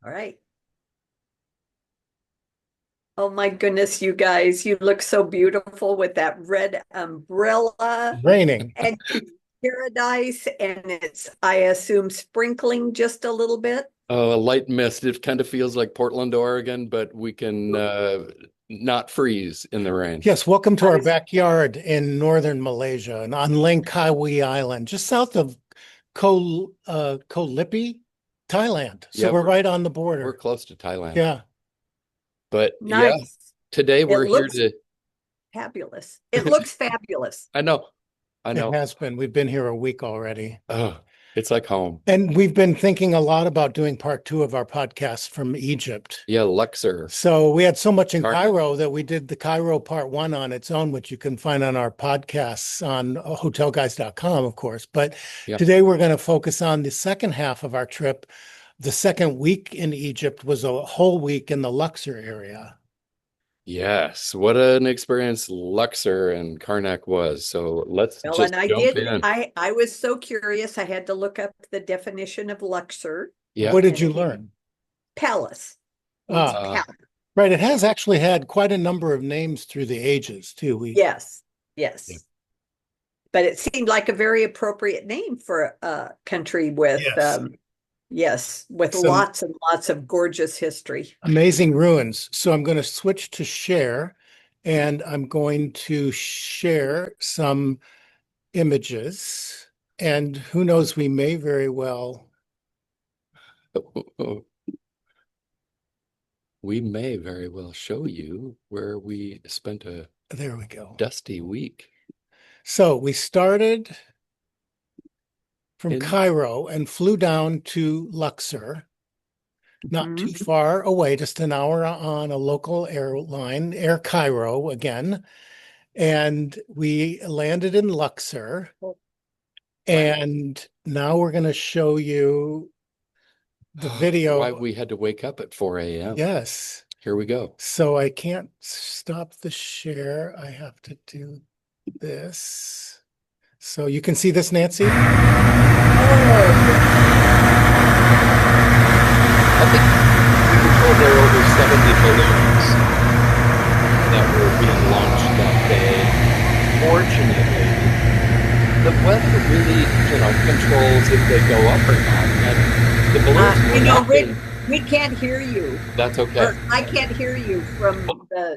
All right. Oh my goodness, you guys, you look so beautiful with that red umbrella Raining. and paradise, and it's, I assume, sprinkling just a little bit. Oh, a light mist. It kind of feels like Portland, Oregon, but we can not freeze in the rain. Yes, welcome to I our was, backyard in northern Malaysia and on Langkawi Island, just south of Koh Lipi, Thailand. So Yeah, we're right on the we're border. close to Thailand. Yeah, But yeah, nice. today It we're here looks to fabulous. It looks fabulous. I know, I it know. has been. We've been here a week already. Oh, it's like home. And we've been thinking a lot about doing part two of our podcast from Egypt. Yeah, Luxor. So we had so much in Karnak. Cairo that we did the Cairo part one on its own, which you can find on our podcasts on hotelguys.com, of course. But Yeah. today we're going to focus on the second half of our trip. The second week in Egypt was a whole week in the Luxor area. Yes, what an experience Luxor and Karnak was. So let's Well, and just I jump did, in. I was so curious, I had to look up the definition of Luxor Yeah. What did and you it means learn? palace. Means Ah, Uh, palace. right. It has actually had quite a number of names through the ages, too. Yes, yeah. yes. But it seemed like a very appropriate name for a country with, Yes. yes, with Some lots and lots of gorgeous history. amazing ruins. So I'm going to switch to share and I'm going to share some images. And who knows, we may very well. We may very well show you where we spent a There we go. dusty week So we started from in Cairo and flew down to Luxor, not too Mhm. far away, just an hour on a local airline, Air Cairo again. And we landed in Luxor. Wow. And now we're going to show you the why video. we had to wake up at 4 a.m. Yes. Here we go. So I can't stop the share. I have to do this. So you can see this, Nancy? I think we were told there were over 70 balloons that were being launched that day. Fortunately, the weather really, controls if they go up or not. And the balloons were not Rick, being, we can't hear you, that's okay. or I can't hear you from the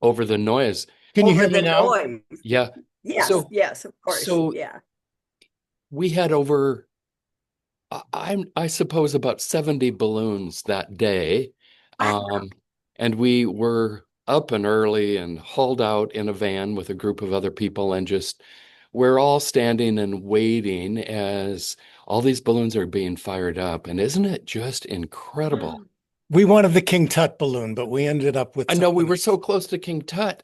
Over the noise. Can you over hear me the now? noise. Yeah. Yes, So, yes, of course. so Yeah. we had over, I suppose about 70 balloons that day. Wow. And we were up and early and hauled out in a van with a group of other people and just we're all standing and waiting as all these balloons are being fired up. And isn't it just incredible? We wanted the King Tut balloon, but we ended up with I know we something. were so close to King Tut,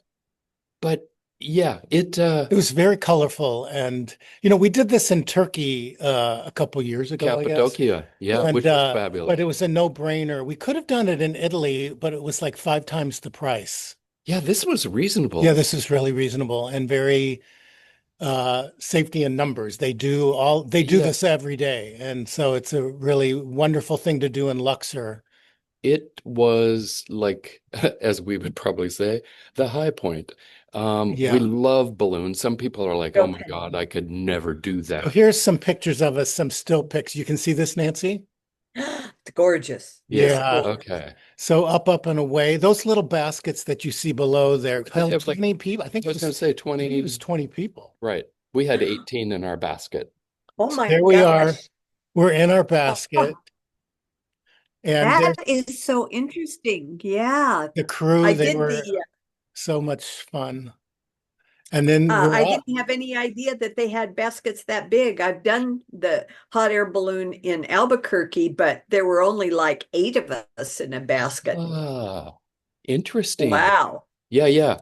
but yeah, It was very colorful. And, we did this in Turkey a couple years ago, I guess. Cappadocia, yeah, And which was but fabulous. it was a no-brainer. We could have done it in Italy, but it was like 5 times the price. Yeah, this was Yeah, reasonable. this is really reasonable and very safety in numbers. They do Yeah, this every day. And so it's a really wonderful thing to do in Luxor. it was like, as we would probably say, the high point. We Yeah. love balloons. Some people are like, oh my Okay. God, I could never do So that. here's some pictures of us, some still pics. You can see this, Nancy? It's gorgeous. Just Yeah, Yeah. gorgeous. okay. So up and away. Those little baskets that you see below there We held have like, 20 people. I think I it was going was to say I think it 20, was 20 people. right. We had 18 in our basket. Oh So my there we are. gosh. We're in our Oh, basket. And that there's is so interesting. Yeah. the crew. I They did were the so much fun. And then we're I up. didn't have any idea that they had baskets that big. I've done the hot air balloon in Albuquerque, but there were only like 8 of us in a basket. Ah, interesting. Wow. Yeah, yeah,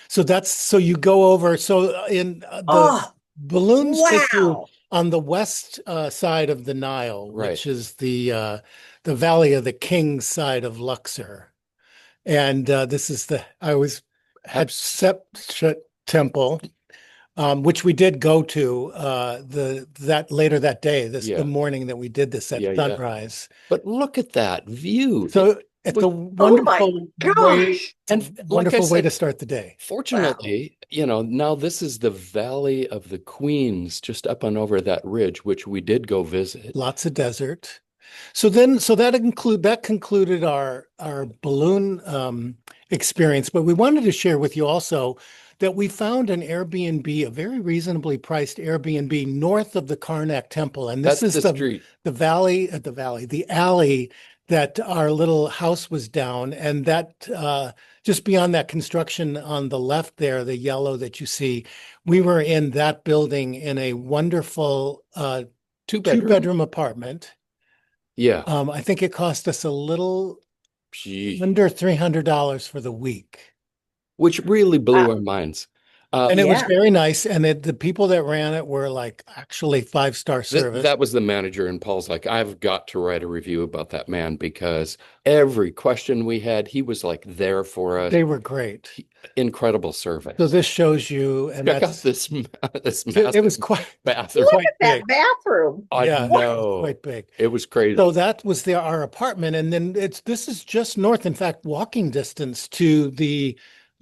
So you go over. So in the Oh, balloons take you wow. on the west side of the Nile, right. which is the Valley of the Kings side of Luxor. And this is I was How, at Sekhmet Temple, which we did go to that later that day, the Yeah, morning that we did this at yeah. sunrise. But look at that view. So it's a Was, Oh my gosh. like I wonderful way said, to start the day. Wow. fortunately, now this is the Valley of the Queens, just up and over that ridge, which we did go visit. Lots of desert. So that concluded our balloon experience. But we wanted to share with you also that we found an Airbnb, a very reasonably priced Airbnb north of the Karnak Temple, and this That's is the street. the alley that our little house was down, and that just beyond that construction on the left there, the yellow that you see, we were in that building in a wonderful Two two bedroom. bedroom apartment. Yeah. I think it cost us a little Gee. under $300 for the week. Which really blew Wow. our minds. And it was Yeah. very nice. And the people that ran it were like actually five-star service. That was the manager, and Paul's like, I've got to write a review about that man because every question we had, he was like there for us. They were great. Incredible So service. this shows you, and Check out that's this it was massive bathroom. Look quite at big. that bathroom. I Yeah, know. quite big. It was crazy. So that was our apartment, and then this is just north, in fact, walking distance to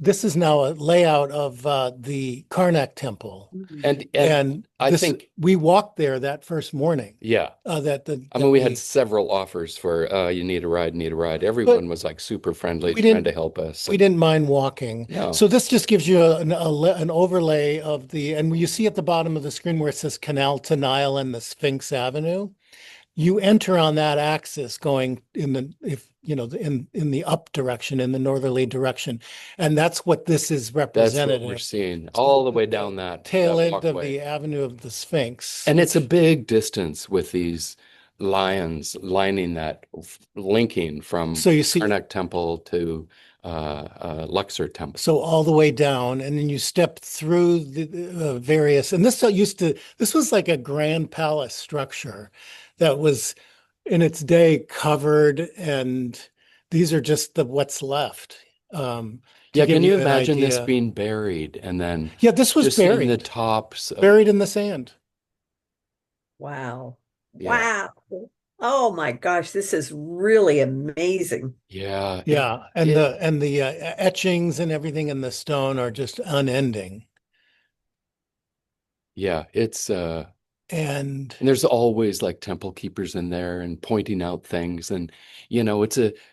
this is now a layout of the Karnak Temple. And And I think, we walked there that first morning. yeah. That I mean, we had several offers for you need a ride, need a ride. Everyone was like super friendly, we trying to didn't help us. we didn't mind walking. No, So this just gives you an overlay of and you see at the bottom of the screen where it says Canal to Nile and the Sphinx Avenue. You enter on that axis going in the up direction, in the northerly direction, and that's what this is that's represented what we're in. seeing all the way down that Tail end of walkway. the Avenue of the Sphinx. And it's a big distance with these lions lining that, linking from So you see, Karnak Temple to Luxor Temple. so all the way down, and then you step through the various, and this was like a grand palace structure that was in its day covered, and these are just what's left. To Yeah, give can you an imagine this idea. being buried and then Yeah, this was just in the buried, tops of, buried in the sand. Wow. yeah, Wow. Oh my gosh, this is really amazing. yeah, Yeah, and it, the etchings and everything in the stone are just unending. yeah, And and there's always like temple keepers in there and pointing out things. And,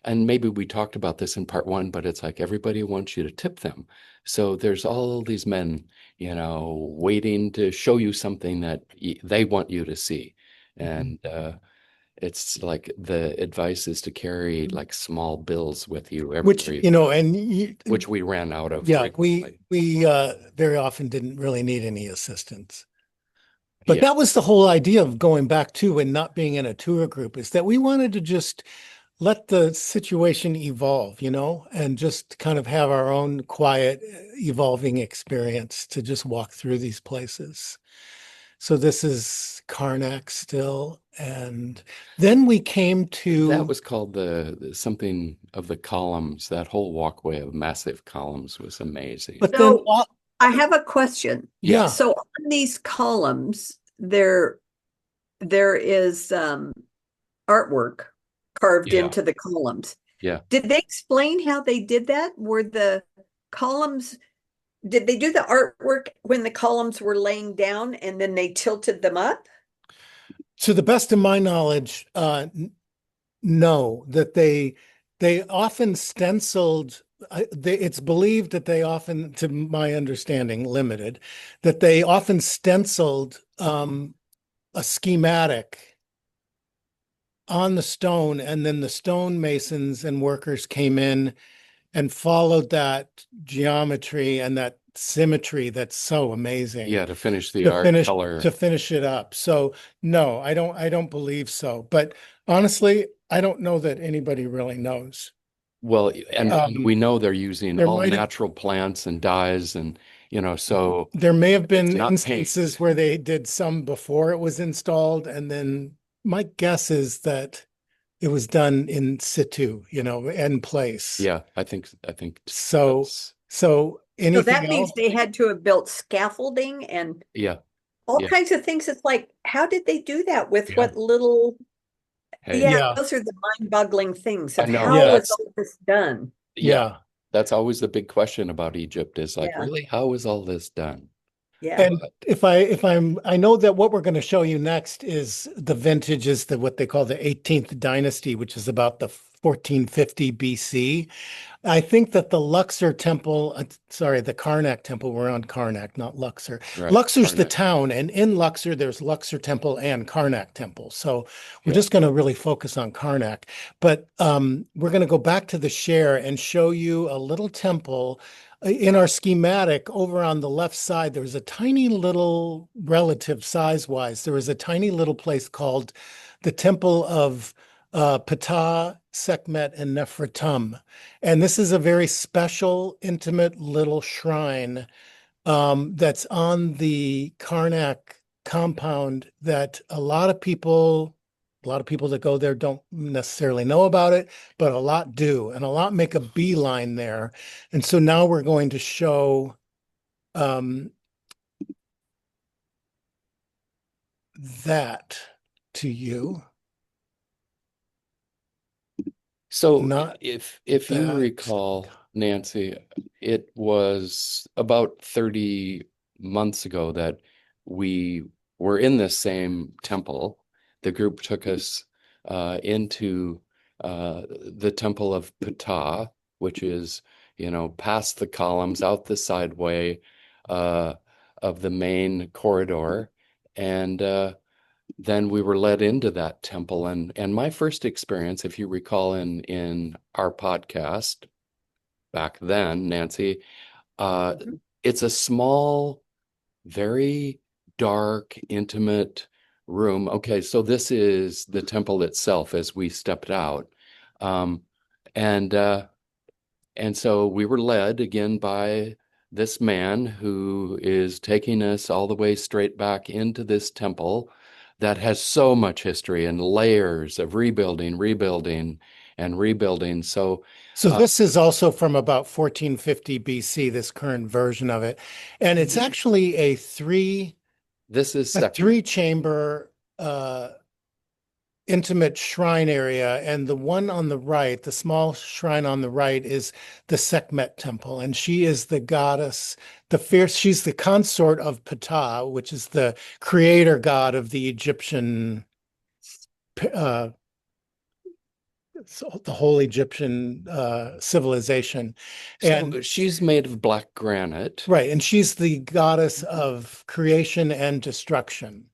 and maybe we talked about this in part one, but it's like everybody wants you to tip them. So there's all these men, waiting to show you something that they want you to see. And it's like the advice is to carry like small bills with you which, everywhere you you know, go, and which we ran out of yeah, we frequently. we very often didn't really need any assistance. But Yeah. that was the whole idea of going back to and not being in a tour group, is that we wanted to just let the situation evolve, and just kind of have our own quiet, evolving experience to just walk through these places. So this is Karnak still. And then we came That to, was called something of the columns. That whole walkway of massive columns was amazing. but then, So I have a question. yeah, So on these columns, there is artwork carved Yeah. into the columns. Yeah. Did they explain how they did that? Were the columns, did they do the artwork when the columns were laying down and then they tilted them up? to the best of my knowledge, no, that they often stenciled. It's believed that they often, to my understanding, limited, that they often stenciled a schematic on the stone, and then the stone workers came in and followed that geometry and that symmetry that's so amazing. Yeah, to finish the to art finish color. to finish it up. So no, I don't believe so. But honestly, I don't know that anybody really knows. Well, and we know they're using there all might have- natural plants and dyes, and so There may have been not instances paint. where they did some before it was installed, and then my guess is that it was done in situ, in place. Yeah, I think So that's so So Anything that means else? they had to have built scaffolding and Yeah, all yeah, kinds of things. It's like, how did they do that with yeah. what little, Hey, yeah, Yeah, those are the mind-boggling things I of know how yeah, was that's all this done? yeah. yeah. That's always the big question about Egypt is like, Yeah, really, how is all this done? yeah. And But I know that what we're going to show you next is the vintage is the what they call the 18th dynasty, which is about the 1450 BC. I think that the Luxor temple, sorry, the Karnak temple, we're on Karnak, not Luxor. right, Luxor's the Karnak. town, and in Luxor, there's Luxor temple and Karnak temple. So we're Yeah. just going to really focus on Karnak. But we're going to go back to the share and show you a little temple. In our schematic over on the left side, there's a tiny little relative size-wise. There is a tiny little place called the Temple of Ptah, Sekhmet, and Nefertom. And this is a very special, intimate little shrine that's on the Karnak compound that a lot of people that go there don't necessarily know about it, but a lot do, and a lot make a beeline there. And so now we're going to show um, that to you, So not if you that. recall, Nancy, it was about 30 months ago that we were in this same temple. The group took us into the Temple of Ptah, which is, past the columns, out the sideway uh, of the main corridor. And then we were led into that temple, and my first experience, if you recall, in our podcast back then, Nancy, uh Mhm. it's a small, very dark, intimate room. Okay, so this is the temple itself as we stepped out. um and so we were led again by this man who is taking us all the way straight back into this temple that has so much history and layers of rebuilding, rebuilding, and rebuilding. So, So uh, this is also from about 1450 BC, this current version of it. And it's mhm, actually this is a Sekhmet. three chamber intimate shrine area. And the one on the right, the small shrine on the right, is the Sekhmet Temple. And she is the goddess, she's the consort of Ptah, which is the creator god of the Egyptian uh, the whole Egyptian civilization. So And she's made of black granite. right, and she's the goddess of creation and destruction.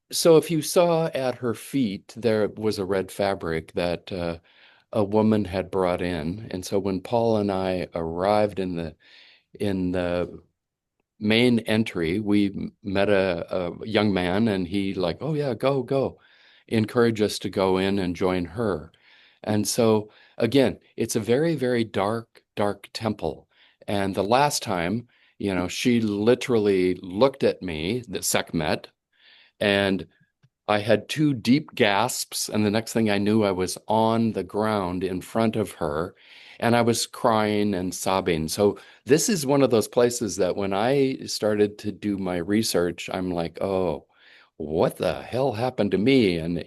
So if you saw at her feet, there was a red fabric that a woman had brought in. And so when Paul and I arrived in the main entry, we met a young man, and he like, oh yeah, go, go, encourage us to go in and join her. And so again, it's a very, very dark, dark temple. And the last time, she literally looked at me, the Sekhmet, and I had two deep gasps, and the next thing I knew, I was on the ground in front of her, and I was crying and sobbing. So, this is one of those places that when I started to do my research, I'm like, oh, what the hell happened to me? And,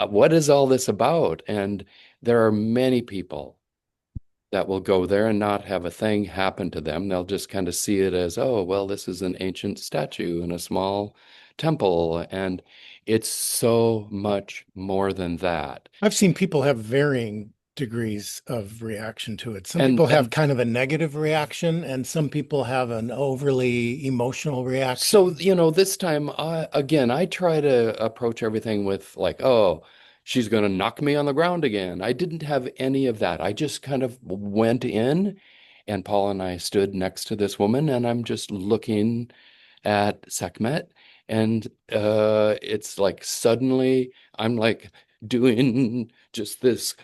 what is all this about? And there are many people that will go there and not have a thing happen to them. They'll just kind of see it as, oh, well, this is an ancient statue in a small temple. And it's so much more than that. I've seen people have varying degrees of reaction to it. Some And people have and kind of a negative reaction, and some people have an overly emotional so, reaction. this time, I try to approach everything with like, oh, she's going to knock me on the ground again. I didn't have any of that. I just kind of went in, and Paul and I stood next to this woman, and I'm just looking at Sekhmet, and it's like suddenly I'm like doing just this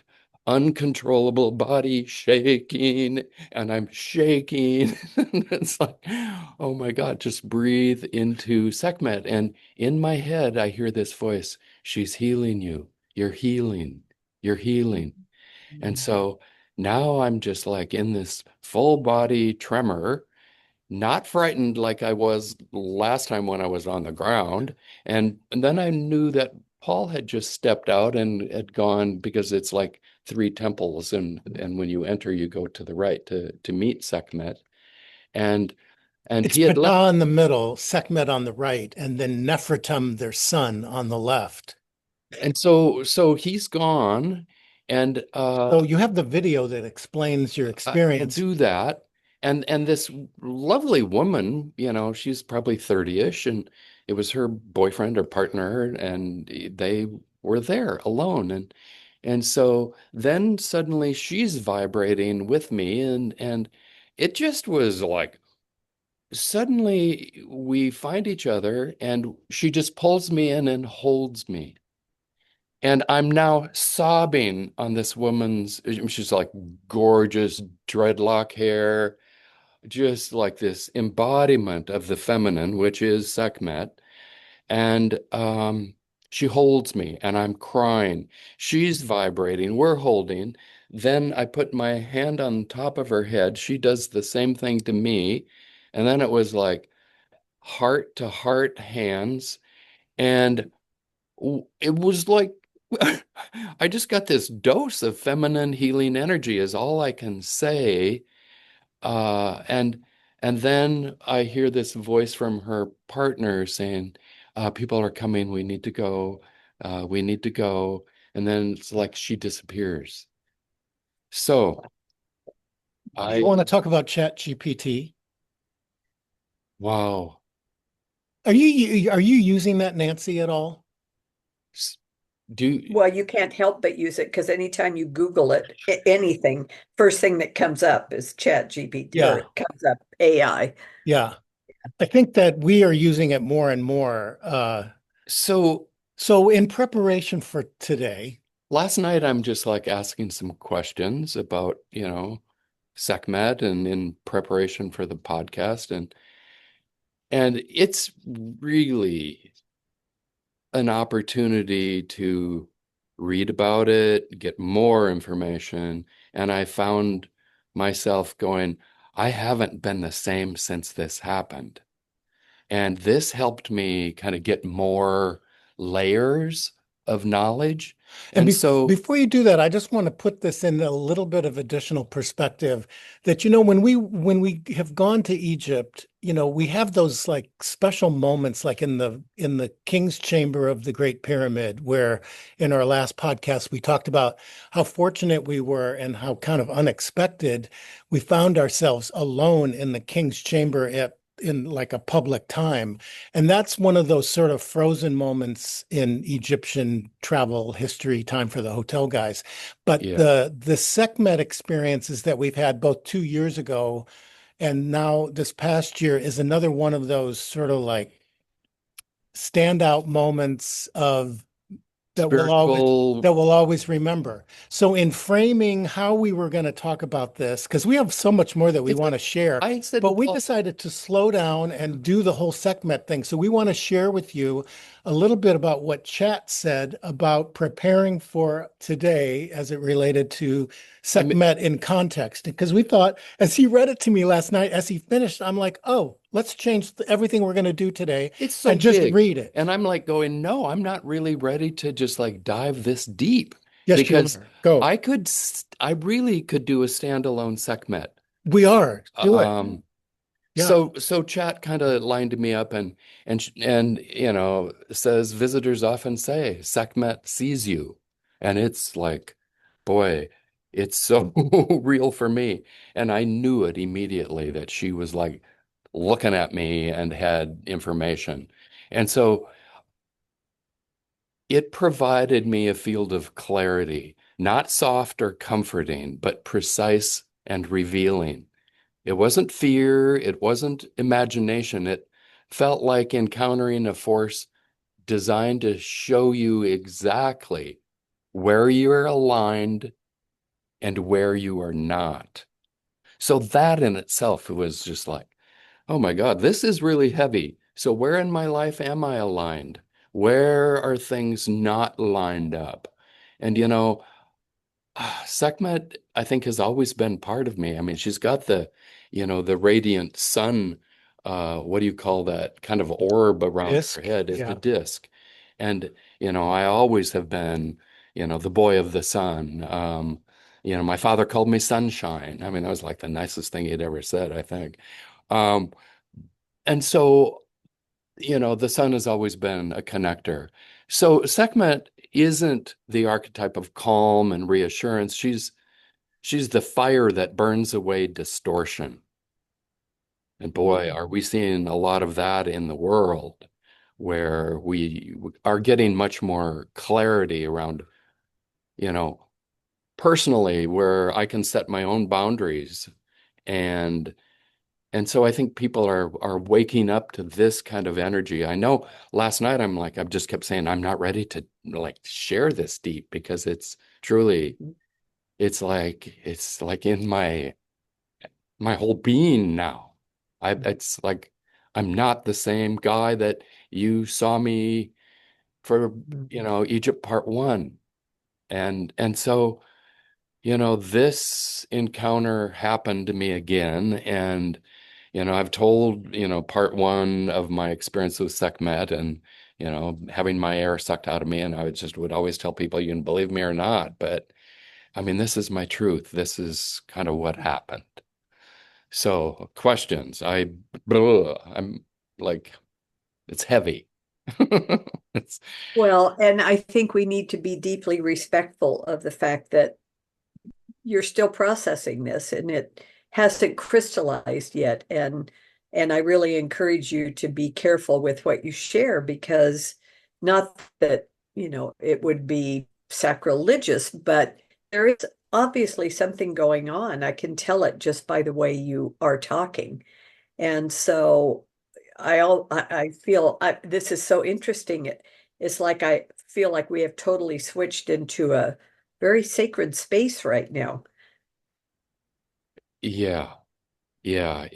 uncontrollable body shaking, and I'm shaking. And it's like, oh my God, just breathe into Sekhmet. And in my head, I hear this voice, she's healing you. You're healing. You're healing. And so Now I'm just like in this full body tremor, not frightened like I was last time when I was on the ground. And then I knew that Paul had just stepped out and had gone because it's like three temples, and when you enter, you go to the right to meet Sekhmet. And and It's he had left. Ptah in the middle, Sekhmet on the right, and then Nefertom, their son, on the left. And so he's gone, and So you have the video that explains your I'll experience. do that. And this lovely woman, she's probably 30-ish, and it was her boyfriend or partner, and they were there alone. And so then suddenly she's vibrating with me, and it just was like suddenly we find each other, and she just pulls me in and holds me. And I'm now sobbing on this woman's, she's like gorgeous dreadlock hair, just like this embodiment of the feminine, which is Sekhmet. And she holds me and I'm crying. She's vibrating, we're holding. Then I put my hand on top of her head. She does the same thing to me. And then it was like heart to heart hands. And it was like I just got this dose of feminine healing energy is all I can say. And then I hear this voice from her partner saying, people are coming, we need to go, we need to go. And then it's like she disappears. So You I, want to talk about Chat GPT? wow. Are you using that, Nancy, at all? S- Do Well, you can't help but use it because anytime you Google it, anything, first thing that comes up is Chat GPT or Yeah, it comes up AI. yeah. I think that we are using it more and more. so So in preparation for today, last night I'm just like asking some questions about, Sekhmet and in preparation for the podcast, and it's really an opportunity to read about it, get more information, and I found myself going, I haven't been the same since this happened. And this helped me kind of get more layers of knowledge. and And so, before you do that, I just want to put this in a little bit of additional perspective that, when we have gone to Egypt, we have those like special moments like in the King's Chamber of the Great Pyramid, where in our last podcast we talked about how fortunate we were and how kind of unexpected we found ourselves alone in the King's Chamber in like a public time. And that's one of those sort of frozen moments in Egyptian travel history, time for the hotel guys. But yeah, the Sekhmet experiences that we've had both 2 years ago and now this past year is another one of those sort of like standout moments of that we'll always spiritual. that we'll always remember. So in framing how we were going to talk about this, because we have so much more that we It's want like to share, I said, but we well, decided to slow down and do the whole Sekhmet thing. So we want to share with you a little bit about what Chat said about preparing for today as it related to I mean, Sekhmet in context. Because we thought, as he read it to me last night, as he finished, I'm like, oh, let's change everything we're going to do today it's so and just big. read it. And I'm like going, no, I'm not really ready to just like dive this deep Yes, you because are. Go. I really could do a standalone Sekhmet. We are. Do it. Um, Yeah. so chat kind of lined me up and says visitors often say Sekhmet sees you. And it's like, boy, it's so real for me. And I knew it immediately that she was like looking at me and had information. And so it provided me a field of clarity, not soft or comforting, but precise and revealing. It wasn't fear, it wasn't imagination. It felt like encountering a force designed to show you exactly where you are aligned and where you are not. So that in itself was just like, oh my God, this is really heavy. So where in my life am I aligned? Where are things not lined up? And Sekhmet, I think, has always been part of me. I mean, she's got the radiant sun, what do you call that kind of orb around her Disc. head, the Yeah. disc. And, I always have been, the boy of the sun. My father called me sunshine. I mean, that was like the nicest thing he'd ever said, I think. Um, and so, the sun has always been a connector. So Sekhmet isn't the archetype of calm and reassurance. She's the fire that burns away distortion. And boy, are we seeing a lot of that in the world where we are getting much more clarity around, you know, personally, where I can set my own boundaries. And and so I think people are waking up to this kind of energy. I know last night I just kept saying I'm not ready to like share this deep because it's truly it's like in my whole being now. It's like I'm not the same guy that you saw me for, Egypt Part One. And so, this encounter happened to me again. And, I've told, part one of my experience with Sekhmet and, having my air sucked out of me. And I would always tell people, you can believe me or not. But I mean, this is my truth. This is kind of what happened. So questions. I'm like, it's heavy. It's, Well, and I think we need to be deeply respectful of the fact that you're still processing this and it hasn't crystallized yet. And I really encourage you to be careful with what you share because not that, it would be sacrilegious, but there is obviously something going on. I can tell it just by the way you are talking. And so I feel this is so interesting. It's like I feel like we have totally switched into a very sacred space right now. yeah, yeah.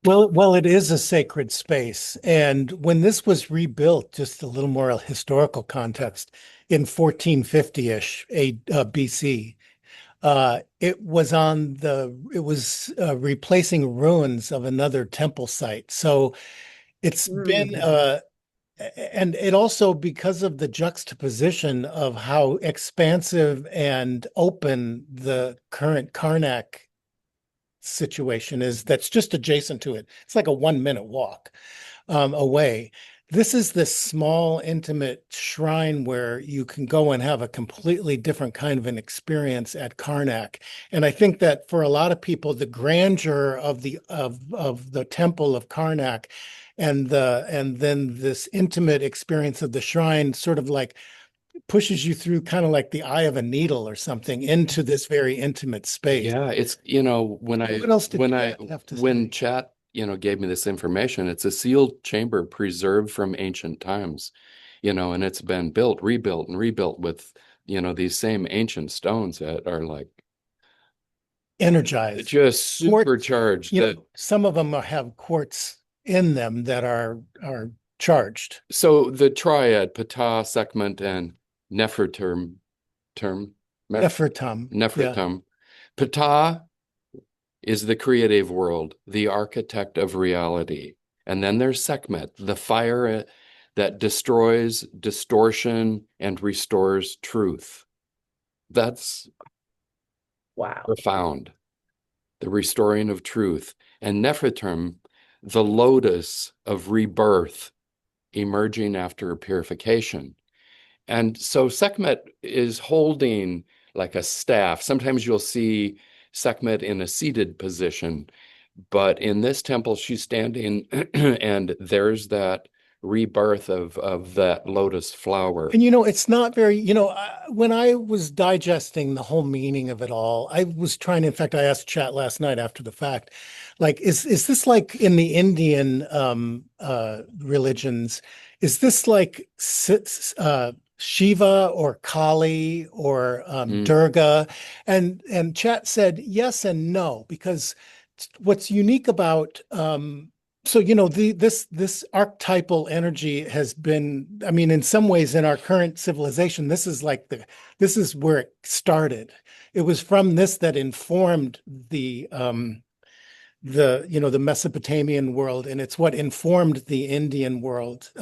Well, it is a sacred space. And when this was rebuilt, just a little more historical context, in 1450-ish BC, it was replacing ruins of another temple site. So it's been Mm. and it also because of the juxtaposition of how expansive and open the current Karnak situation is that's just adjacent to it. It's like a 1 minute walk away. This is this small, intimate shrine where you can go and have a completely different kind of an experience at Karnak. And I think that for a lot of people, the grandeur of the temple of Karnak and then this intimate experience of the shrine sort of like pushes you through kind of like the eye of a needle or something into this very intimate space. Yeah, it's, What else did when Chat have to when say? chat, gave me this information, it's a sealed chamber preserved from ancient times, and it's been built, rebuilt, and rebuilt with, these same ancient stones that are like Energized. just Quartz, supercharged. That some of them have quartz in them that are charged. so the triad, Ptah, Sekhmet, and Nefertum, term, Nefertum. Yeah. Nefertum. Ptah is the creative world, the architect of reality. And then there's Sekhmet, the fire that destroys distortion and restores truth. That's Wow. profound, the restoring of truth. And Nefertum, the lotus of rebirth emerging after purification. And so Sekhmet is holding like a staff. Sometimes you'll see Sekhmet in a seated position, but in this temple, she's standing and there's that rebirth of that lotus flower. And it's not very, when I was digesting the whole meaning of it all, I was trying, in fact, I asked Chat last night after the fact, like, is this like in the Indian religions, is this like Shiva or Kali or Mm, Durga? And Chat said yes and no, because what's unique about So, this archetypal energy has been, I mean, in some ways in our current civilization, this is where it started. It was from this that informed the Mesopotamian world, and it's what informed the Indian world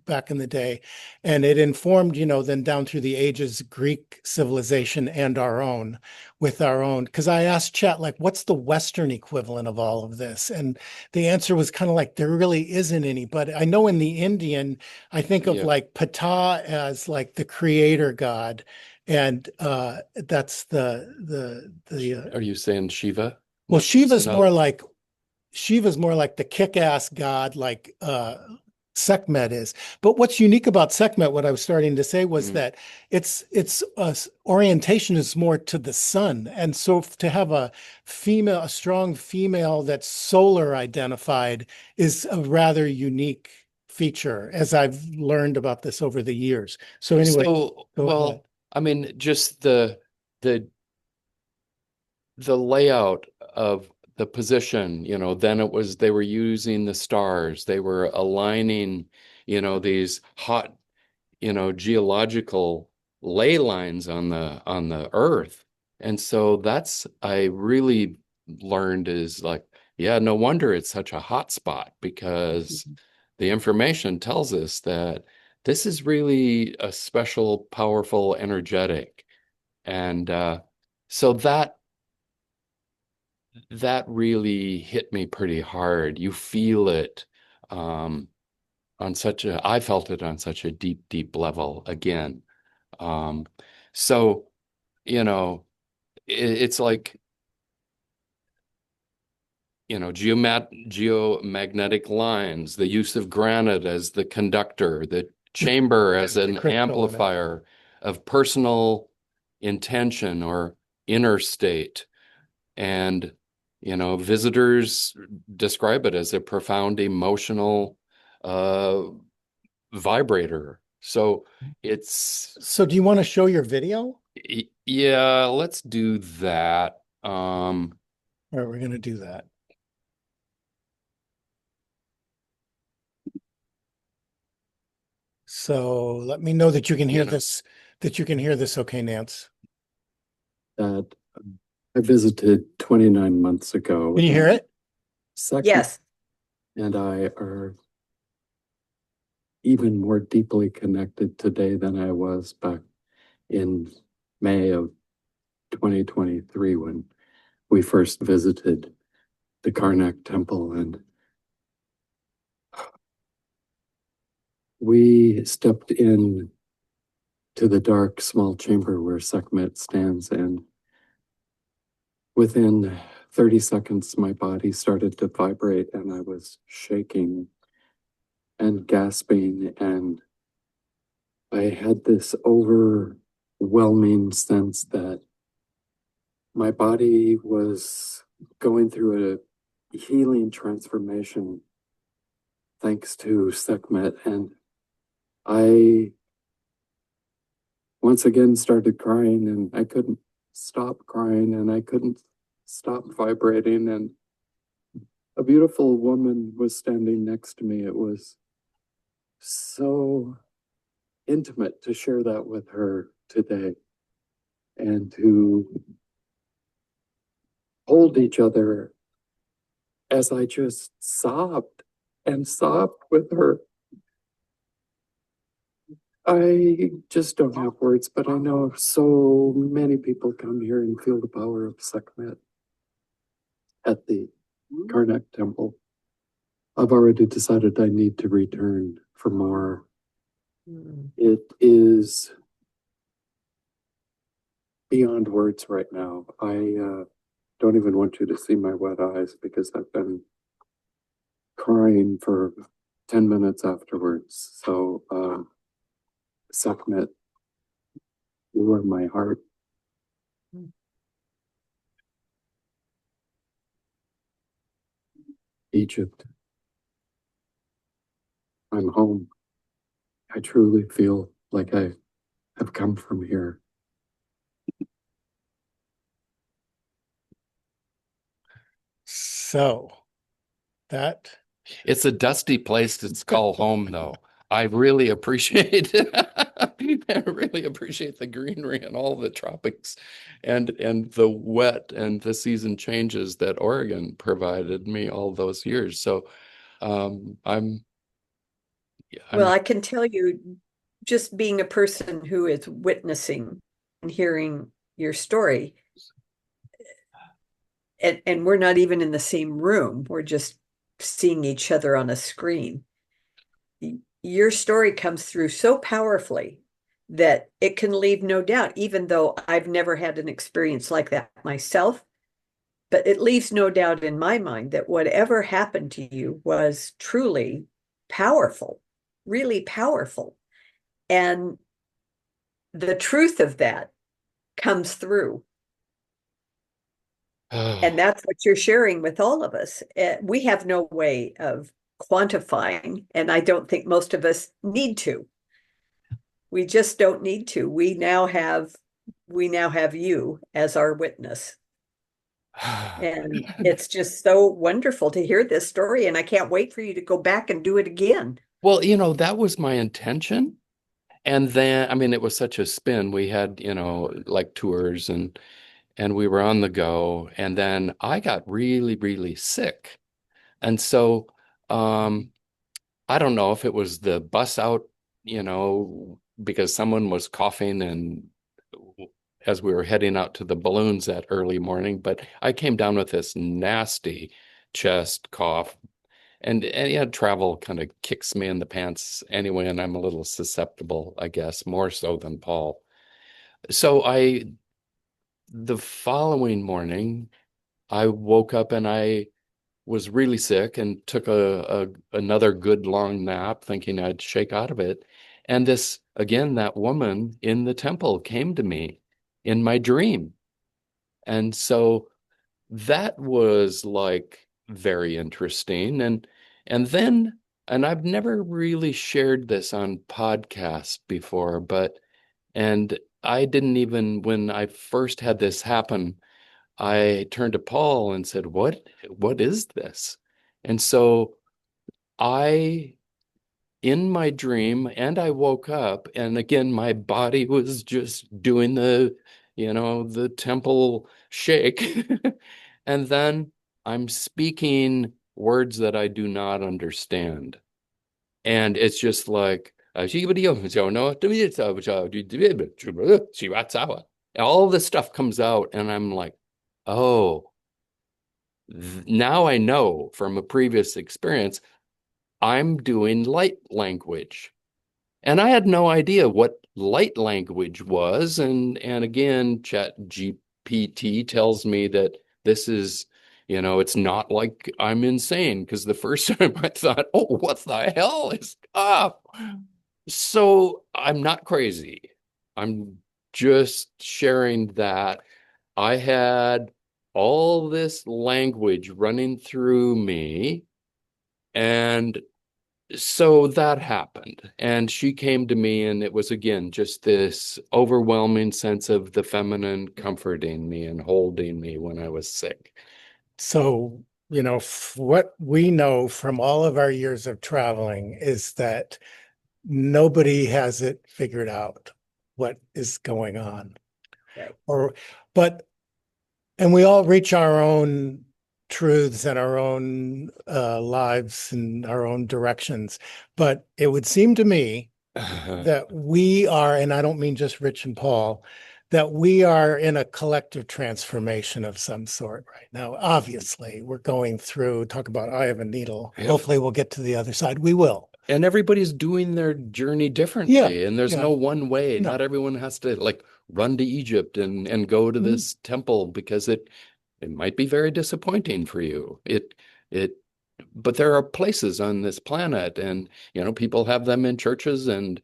back in the day. And it informed, then down through the ages, Greek civilization and our own, because I asked Chet, like, what's the Western equivalent of all of this? And the answer was kind of like, there really isn't any. But I know in the Indian, I think of Yeah. like Ptah as like the creator god. And that's Are you saying Shiva? well, No, Shiva's more like the kick-ass god, like Sekhmet is. But what's unique about Sekhmet, what I was starting to say, was that its orientation is more to the sun, and so to have a strong female that's solar identified, is a rather unique feature, as I've learned about this over the years. So anyway, so go ahead. I mean, just the layout of the position, then they were using the stars, they were aligning, these hot, geological ley lines on the earth. And so that's, I really learned, is like, yeah, no wonder it's such a hot spot, because the information tells us that this is really a special, powerful, energetic. And so that really hit me pretty hard. You feel it I felt it on such a deep, deep level again. Um, so, it's like, geomagnetic lines, the use of granite as the conductor, the chamber as an amplifier of personal intention or inner state. And, visitors describe it as a profound emotional vibrator. So So do you want to show your video? yeah, let's do that. All right, we're going to do that. So let me know that you can hear this, okay, Nance? That I visited 29 months ago. Can you hear it? Yes. And I are even more deeply connected today than I was back in May of 2023 when we first visited the Karnak Temple. And we stepped in to the dark, small chamber where Sekhmet stands, and within 30 seconds, my body started to vibrate and I was shaking and gasping, and I had this overwhelming sense that my body was going through a healing transformation thanks to Sekhmet. And I once again started crying, and I couldn't stop crying, and I couldn't stop vibrating. And a beautiful woman was standing next to me. It was so intimate to share that with her today, and to hold each other as I just sobbed and sobbed with her. I just don't have words, but I know so many people come here and feel the power of Sekhmet at the Karnak Temple. I've already decided I need to return for more. It is beyond words right now. I don't even want you to see my wet eyes, because I've been crying for 10 minutes afterwards. So, Sekhmet, you are my heart. Egypt, I'm home. I truly feel like I have come from here. So that It's a dusty place to call home, though. I really appreciate I really appreciate the greenery and all the tropics and the wet and the season changes that Oregon provided me all those years. So um, I'm Well, I'm I can tell you, just being a person who is witnessing and hearing your story, and we're not even in the same room, we're just seeing each other on a screen. Your story comes through so powerfully that it can leave no doubt, even though I've never had an experience like that myself. But it leaves no doubt in my mind that whatever happened to you was truly powerful, really powerful. And the truth of that comes through. And that's what you're sharing with all of us. We have no way of quantifying, and I don't think most of us need to. We just don't need to. We now have you as our witness. And it's just so wonderful to hear this story, and I can't wait for you to go back and do it again. well, that was my intention. And then, I mean, it was such a spin. We had, like tours and we were on the go. And then I got really, really sick. And so, um, I don't know if it was the bus out, because someone was coughing and as we were heading out to the balloons that early morning, but I came down with this nasty chest cough. And yeah, travel kind of kicks me in the pants anyway, and I'm a little susceptible, I guess, more so than Paul. So the following morning, I woke up and I was really sick and took another good long nap, thinking I'd shake out of it. And that woman in the temple came to me in my dream. And so that was like very interesting. And I've never really shared this on podcast before, and I didn't even, when I first had this happen, I turned to Paul and said, what is this? And so I, in my dream, and I woke up, and again, my body was just doing the temple shake. And then I'm speaking words that I do not understand. And it's just like, all this stuff comes out, and I'm like, oh, now I know from a previous experience, I'm doing light language. And I had no idea what light language was. And again, Chat GPT tells me that this is, it's not like I'm insane, because the first time I thought, oh, what the hell is up? So I'm not crazy. I'm just sharing that I had all this language running through me. And so that happened. And she came to me, and it was again just this overwhelming sense of the feminine comforting me and holding me when I was sick. So, what we know from all of our years of traveling is that nobody has it figured out what is going on. Right. And we all reach our own truths and our own lives and our own directions. But it would seem to me that we are, and I don't mean just Rich and Paul, that we are in a collective transformation of some sort right now. Obviously, we're going through, talk about eye of a needle. Yep. Hopefully we'll get to the other side. We will. And everybody's doing their journey differently. Yeah, And there's yeah. no one way. No. Not everyone has to like run to Egypt and go to this temple, because it might be very disappointing for you. But there are places on this planet, and people have them in churches and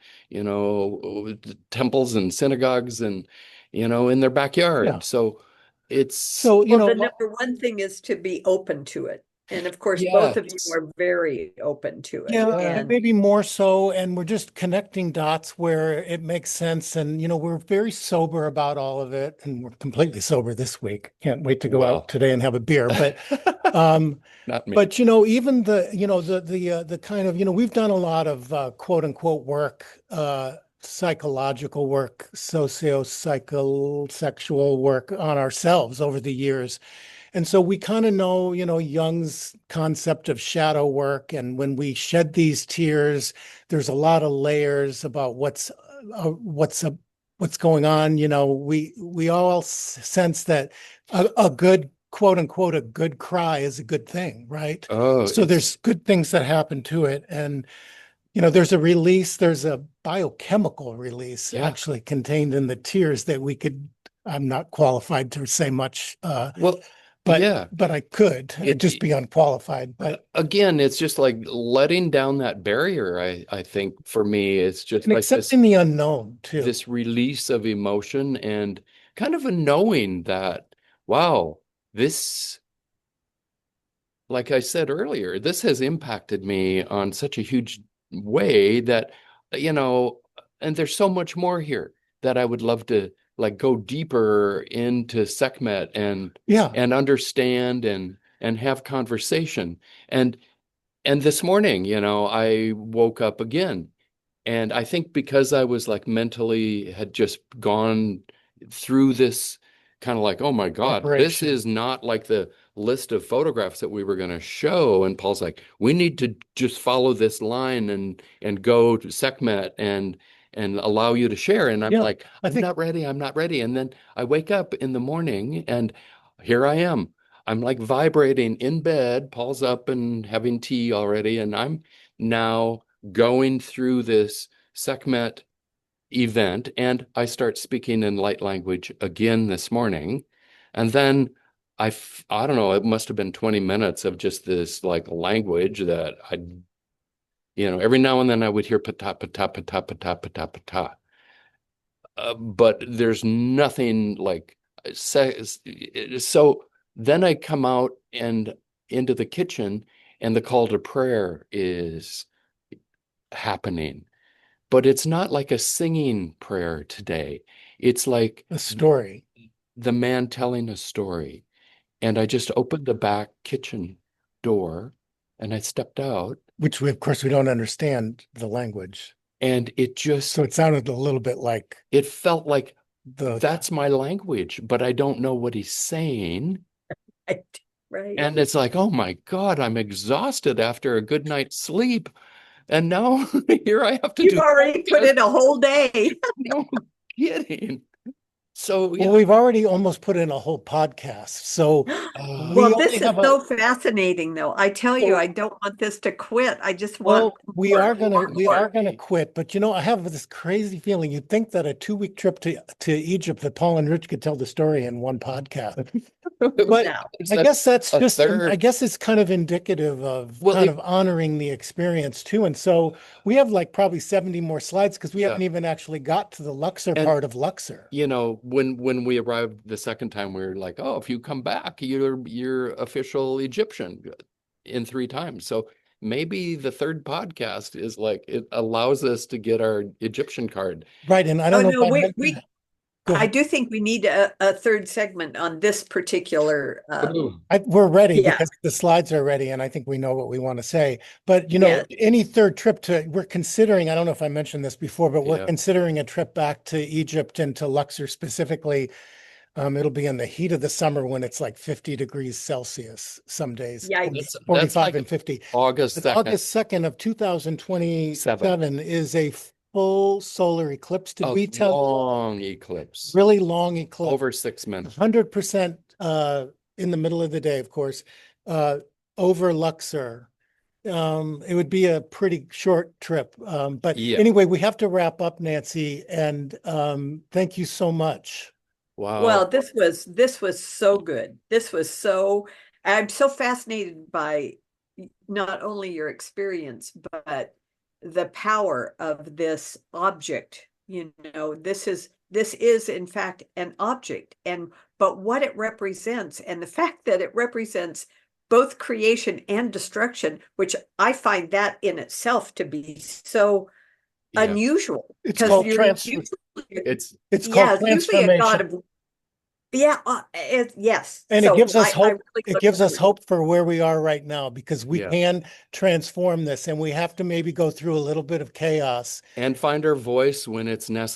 temples and synagogues and in their backyard. Yeah. So it's So, Well, the number one thing is to be open to it. And of course, both of you Yes. are very open to it. Yeah, Yeah. and maybe more so, and we're just connecting dots where it makes sense. And we're very sober about all of it, and we're completely sober this week. Can't wait to go Well. out today and have a beer. But Not me. but even the kind of we've done a lot of quote unquote work, psychological work, sexual work on ourselves over the years. And so we kind of know, Jung's concept of shadow work. And when we shed these tears, there's a lot of layers about what's going on. We all sense that a good, quote unquote, a good cry is a good thing, right? Oh, So there's good things that happen to it. And, there's a release, there's a biochemical release actually contained in the tears that I'm not qualified to say much, well, but I could. I'd just be unqualified. But again, it's just like letting down that barrier. I think for me, it's just and like accepting the unknown too. this release of emotion and kind of a knowing that, wow, this, like I said earlier, this has impacted me on such a huge way that, and there's so much more here that I would love to like go deeper into Sekhmet and understand and have conversation. And this morning, I woke up again. And I think because I was like mentally had just gone through this kind of like, oh my God, this is not like the list of photographs that we were going to show. And Paul's like, we need to just follow this line and go to Sekhmet and allow you to share. And I'm like, I'm not ready. I'm not ready. And then I wake up in the morning and here I am. I'm like vibrating in bed. Paul's up and having tea already. And I'm now going through this Sekhmet event, and I start speaking in light language again this morning. And then I don't know, it must have been 20 minutes of just this like language that every now and then I would hear pata, pata, pata, pata, pata, pata. But there's nothing like, so then I come out and into the kitchen and the call to prayer is happening. But it's not like a singing prayer today. It's like a story. The man telling a story. And I just opened the back kitchen door and I stepped out. Which of course, we don't understand the language. And so it sounded a little bit like. It felt like that's my language, but I don't know what he's saying. Right. And it's like, oh my God, I'm exhausted after a good night's sleep. And now here I have to You've already put in a whole day. No kidding. So we've already almost put in a whole podcast. So well, this is so fascinating, though. I tell you, I don't want this to quit. I just want. We are gonna quit. But I have this crazy feeling. You'd think that a 2-week trip to Egypt that Paul and Rich could tell the story in one podcast. But I guess that's just. I guess it's kind of indicative of kind of honoring the experience too. And so we have like probably 70 more slides because we haven't even actually got to the Luxor part of Luxor. When we arrived the second time, we were like, oh, if you come back, you're official Egyptian in 3 times. So maybe the third podcast is like it allows us to get our Egyptian card. Right. And I don't know. I do think we need a third segment on this particular. We're ready because the slides are ready, and I think we know what we want to say. But any third trip we're considering. I don't know if I mentioned this before, but we're considering a trip back to Egypt and to Luxor specifically. It'll be in the heat of the summer when it's like 50 degrees Celsius some days. Yeah, 45 and 50. August 2nd of 2027 is a full solar eclipse to be long eclipse, really long eclipse, over 6 minutes, 100% in the middle of the day, of course, over Luxor. It would be a pretty short trip, but anyway, we have to wrap up, Nancy, and thank you so much. Wow. Well, this was so good. I'm so fascinated by not only your experience, but the power of this object. This is in fact an object, but what it represents and the fact that it represents both creation and destruction, which I find that in itself to be so Yeah. unusual. It's because called you're transfer. usually, It's It's yeah, called it's usually a god transformation. of, yeah, yes. And it So gives us I hope. really It look gives us forward. hope for where we are right now, because we Yeah. can transform this, and we have to maybe go through a little bit of chaos. and find our voice when it's necessary.